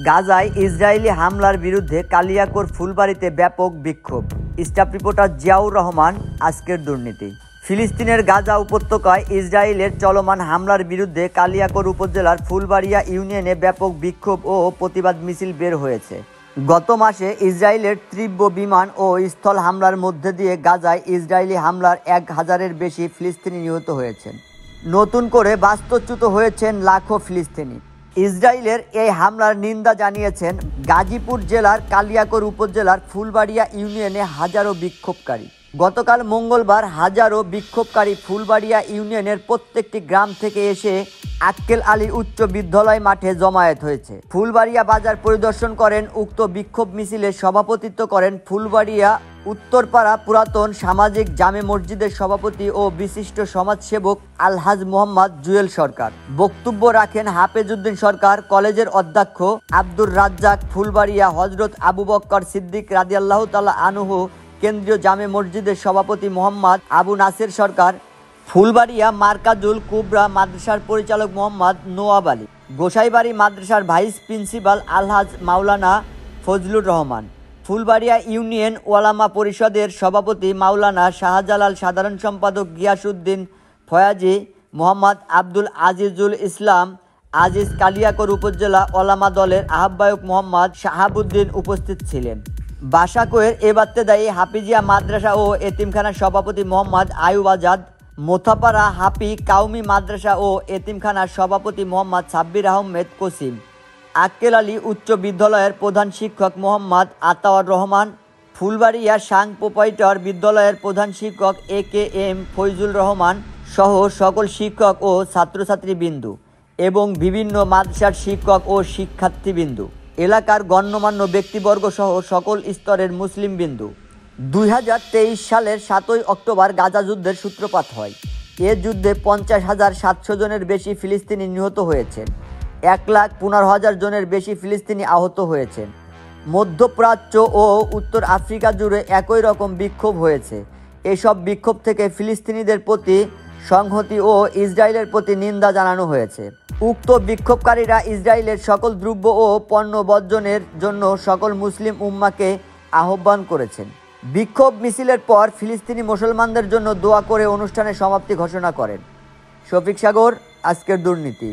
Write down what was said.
গাজায় ইসরায়েলি হামলার বিরুদ্ধে কালিয়াকৈর ফুলবাড়ীতে ব্যাপক বিক্ষোভ। Staff reporter Ziaur Rahman. আজকের দুর্নীতি। ফিলিস্তিনের গাজা উপত্যকায় ইসরায়েলের চলমান হামলার বিরুদ্ধে কালিয়াকৈর উপজেলার ফুলবাড়িয়া ইউনিয়নে ব্যাপক বিক্ষোভ ও প্রতিবাদ মিছিল বের হয়েছে। গত মাসে ইসরায়েলের তীব্র বিমান ও স্থল হামলার মধ্যে দিয়ে গাজায় ইসরায়েলি হামলার 1000-এর বেশি ফিলিস্তিনি নিহত হয়েছেন। নতুন করে বাস্তুচ্যুত হয়েছেন লাখো ফিলিস্তিনি। ইসরায়েলের এই হামলার নিন্দা জানিয়েছেন গাজীপুর জেলার কালিয়াকৈর উপজেলার ফুলবাড়িয়া ইউনিয়নে হাজারো বিক্ষোভকারী। গতকাল মঙ্গলবার হাজারো বিক্ষোভকারী ফুলবাড়িয়া ইউনিয়নের প্রত্যেকটি গ্রাম থেকে এসে আক্কেল আলী উচ্চ বিদ্যালয় মাঠে জমায়েত হয়েছে। ফুলবাড়িয়া বাজার পরিদর্শন করেন। উক্ত বিক্ষোভ মিছিলে সভাপতিত্ব করেন ফুলবাড়িয়া উত্তরপাড়া পুরাতন সামাজিক জামে মসজিদের সভাপতি ও বিশিষ্ট সমাজসেবক আলহাজ মোহাম্মদ জুয়েল সরকার। বক্তব্য রাখেন হাফেজউদ্দিন সরকার কলেজের অধ্যক্ষ আব্দুর রাজ্জাক, ফুলবাড়িয়া হজরত আবু বকর সিদ্দিক রাদিয়াল্লাহু তাআলা আনহু কেন্দ্রীয় জামে মসজিদের সভাপতি মোহাম্মদ আবু নাসের সরকার, ফুলবাড়িয়া মার্কাজুল কুবরা মাদ্রাসার পরিচালক মোহাম্মদ নোয়াব আলী, গোসাইবাড়ি মাদ্রাসার ভাইস প্রিন্সিপাল আলহাজ মাওলানা ফজলুর রহমান, ফুলবাড়িয়া ইউনিয়ন ওলামা পরিষদের সভাপতি মাওলানা শাহজালাল, সাধারণ সম্পাদক গিয়াসউদ্দিন ফয়াজি, মোহাম্মদ আব্দুল আজিজুল ইসলাম আজিজ, কালিয়াকৈর উপজেলা ওলামা দলের আহ্বায়ক মোহাম্মদ শাহাবুদ্দিন উপস্থিত ছিলেন। বাসাকৈর এবাত্তেদায়ী হাফিজিয়া মাদ্রাসা ও এতিমখানার সভাপতি মোহাম্মদ আয়ুব আজাদ, মোথাপাড়া হাফি কাউমি মাদ্রাসা ও এতিমখানার সভাপতি মোহাম্মদ সাব্বির আহমেদ কসিম, আক্কেল আলী উচ্চ বিদ্যালয়ের প্রধান শিক্ষক মোহাম্মদ আতাউর রহমান, ফুলবাড়িয়া সাং প্রোপাইটর বিদ্যালয়ের প্রধান শিক্ষক AKM ফৈজুল রহমান সহ সকল শিক্ষক ও ছাত্রছাত্রীবৃন্দ এবং বিভিন্ন মাদ্রাসার শিক্ষক ও শিক্ষার্থীবৃন্দ, এলাকার গণ্যমান্য ব্যক্তিবর্গ সহ সকল স্তরের মুসলিমবৃন্দ। 2023 সালের 7ই অক্টোবর গাজা যুদ্ধের সূত্রপাত হয়। এ যুদ্ধে 50,700 জনের বেশি ফিলিস্তিনি নিহত হয়েছেন। 1,15,000 জনের বেশি ফিলিস্তিনি আহত হয়েছেন। মধ্যপ্রাচ্য ও উত্তর আফ্রিকা জুড়ে একই রকম বিক্ষোভ হয়েছে। এসব বিক্ষোভ থেকে ফিলিস্তিনিদের প্রতি সংহতি ও ইসরায়েলের প্রতি নিন্দা জানানো হয়েছে। উক্ত বিক্ষোভকারীরা ইসরায়েলের সকল দ্রব্য ও পণ্য বর্জনের জন্য সকল মুসলিম উম্মাকে আহ্বান করেছেন। বিক্ষোভ মিছিলের পর ফিলিস্তিনি মুসলমানদের জন্য দোয়া করে অনুষ্ঠানের সমাপ্তি ঘোষণা করেন। শফিক সাগর, আজকের দুর্নীতি।